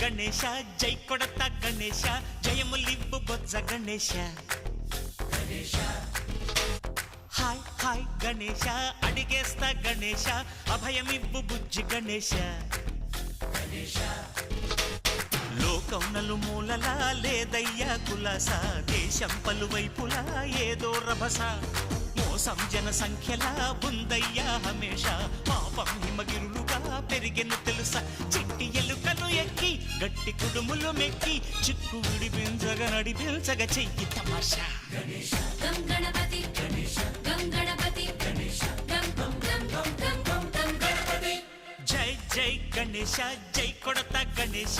గణేశ జై కొడత గణేశ జయములివ్వు బొజ్జ Ganesha hi hi Ganesha అడిగేస్తా Ganesha అభయమివ్వు బుజ్జి గణేశ లోకం నలుమూలలా లేదయ్యా కులాస దేశం పలువైపులా ఏదో రభస మోసం జన సంఖ్యలా ఉందయ్యా హమేష పాపం హిమగిరులుగా పెరిగెను తెలుసా చిట్టి ఎలుకలు ఎక్కి గట్టి కుడుములు మెక్కి చిక్కు విడిపించగా నడిపించగా చెయ్యి తమాషా గం గణపతి గం గణపతి గం గం గం గం గం గం గం గణపతి జై జై గణేశ జై కొడత గణేశ